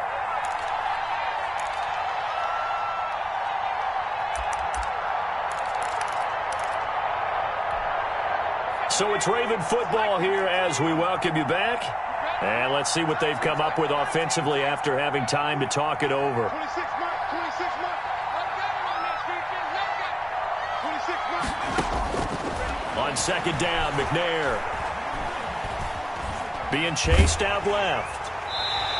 So it's Raven football here as we welcome you back. And let's see what they've come up with offensively after having time to talk it over. 26 mark, 26 mark. On second down, McNair being chased out left.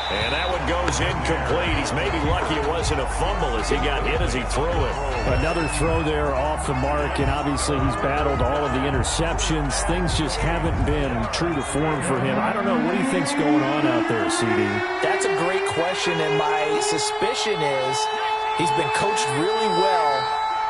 And that one goes incomplete. He's maybe lucky it wasn't a fumble as he got hit as he threw it. Another throw there off the mark, and obviously he's battled all of the interceptions. Things just haven't been true to form for him. I don't know. What do you think's going on out there, CD? That's a great question, and my suspicion is he's been coached really well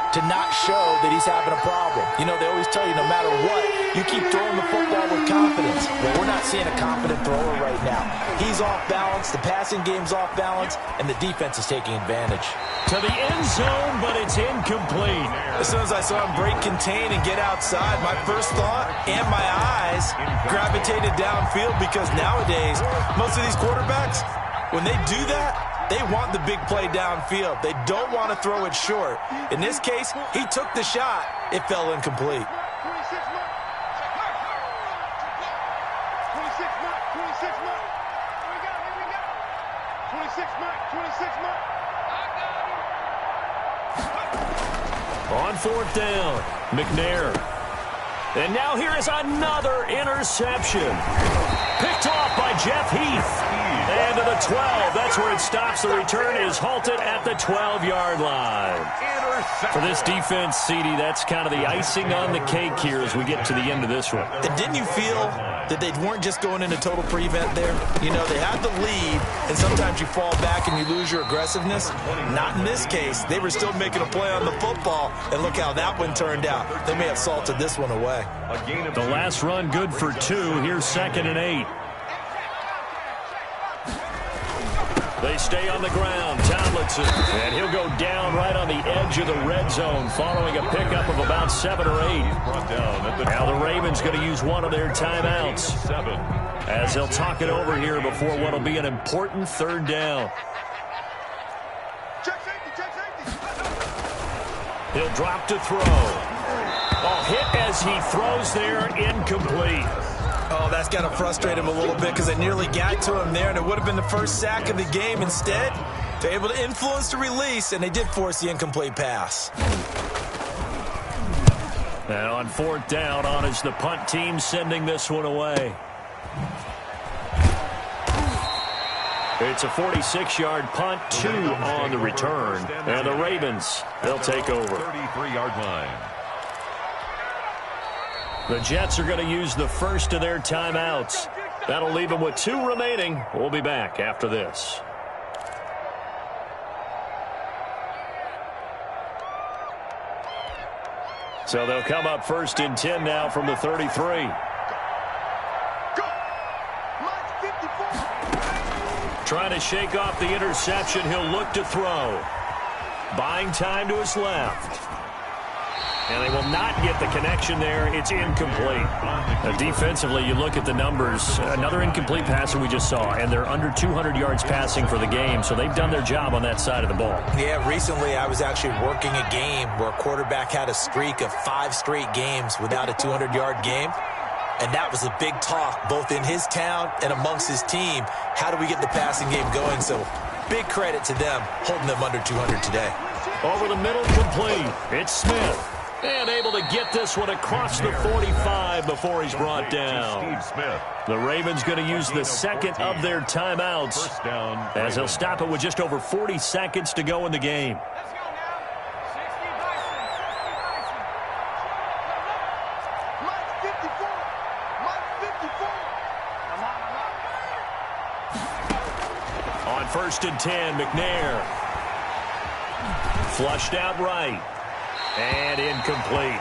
to not show that he's having a problem. You know, they always tell you no matter what, you keep throwing the football with confidence. Well, we're not seeing a confident thrower right now. He's off balance, the passing game's off balance, and the defense is taking advantage. To the end zone, but it's incomplete. As soon as I saw him break contain and get outside, my first thought and my eyes gravitated downfield because nowadays, most of these quarterbacks, when they do that, they want the big play downfield. They don't want to throw it short. In this case, he took the shot. It fell incomplete. 26 mark. 26 mark, 26 mark. Here we go. 26 mark, 26 mark. On fourth down, McNair. And now here is another interception. Picked off by Jeff Heath. And to the 12. That's where it stops. The return is halted at the 12-yard line. For this defense, CD, that's kind of the icing on the cake here as we get to the end of this one. And didn't you feel that they weren't just going into total prevent there? You know, they had the lead, and sometimes you fall back and you lose your aggressiveness. Not in this case. They were still making a play on the football, and look how that one turned out. They may have salted this one away. The last run good for 2. Here's 2nd and 8. They stay on the ground. Tomlinson. And he'll go down right on the edge of the red zone following a pickup of about 7 or 8. Now the Ravens going to use one of their timeouts as they'll talk it over here before what will be an important third down. Check safety, check safety. He'll drop to throw. Oh, hit as he throws there, incomplete. Oh, that's got to frustrate him a little bit because they nearly got to him there, and it would have been the first sack of the game. Instead, they're able to influence the release, and they did force the incomplete pass. And on fourth down, on is the punt team sending this one away. It's a 46-yard punt, 2 on the return. And the Ravens, they'll take over. 33-yard line. The Jets are going to use the first of their timeouts. That'll leave them with 2 remaining. We'll be back after this. So they'll come up 1st and 10 now from the 33. Trying to shake off the interception. He'll look to throw. Buying time to his left. And they will not get the connection there. It's incomplete. Defensively, you look at the numbers. Another incomplete pass that we just saw, and they're under 200 yards passing for the game, so they've done their job on that side of the ball. Yeah, recently I was actually working a game where a quarterback had a streak of 5 straight games without a 200-yard game. And that was a big talk, both in his town and amongst his team. How do we get the passing game going? So big credit to them, holding them under 200 today. Over the middle, complete. It's Smith. And able to get this one across the 45 before he's brought down. The Ravens going to use the second of their timeouts as they'll stop it with just over 40 seconds to go in the game. On 1st and 10, McNair. Flushed out right. And incomplete.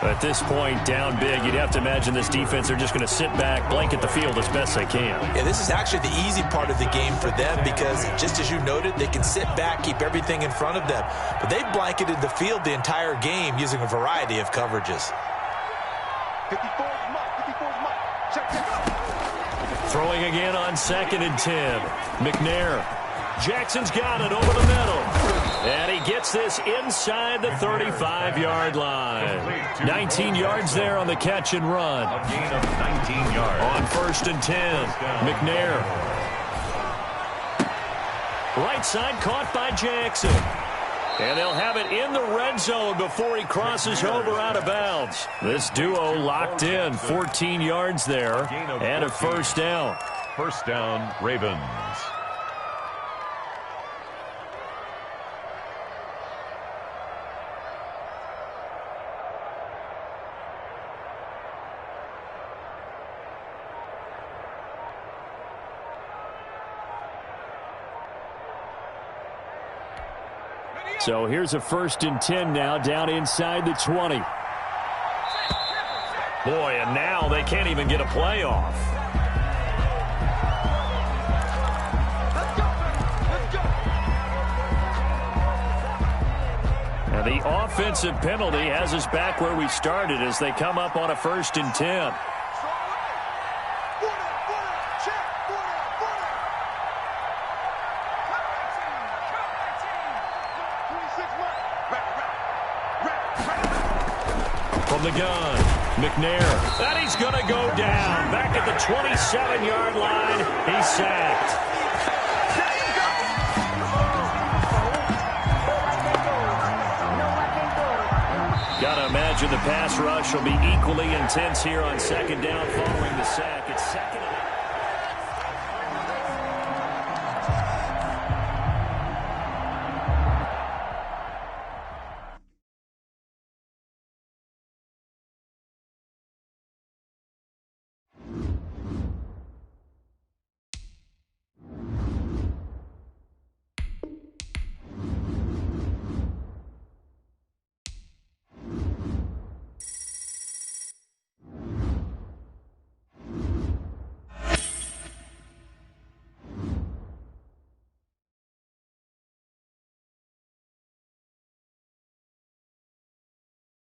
At this point, down big, you'd have to imagine this defense are just going to sit back, blanket the field as best they can. Yeah, this is actually the easy part of the game for them because, just as you noted, they can sit back, keep everything in front of them. But they've blanketed the field the entire game using a variety of coverages. 54's Mutt. 54's Mutt. Check. Throwing again on 2nd and 10. McNair. Jackson's got it over the middle. And he gets this inside the 35-yard line. 19 yards there on the catch and run. A gain of 19 yards. On 1st and 10, McNair. Right side caught by Jackson. And they'll have it in the red zone before he crosses over out of bounds. This duo locked in, 14 yards there, and a first down. First down, Ravens. So here's a 1st and 10 now, down inside the 20. Boy, and now they can't even get a play off. And the offensive penalty has us back where we started as they come up on a 1st and 10. From the gun, McNair. And he's going to go down. Back at the 27-yard line. He's sacked. Got to imagine the pass rush will be equally intense here on 2nd down following the sack. It's 2nd and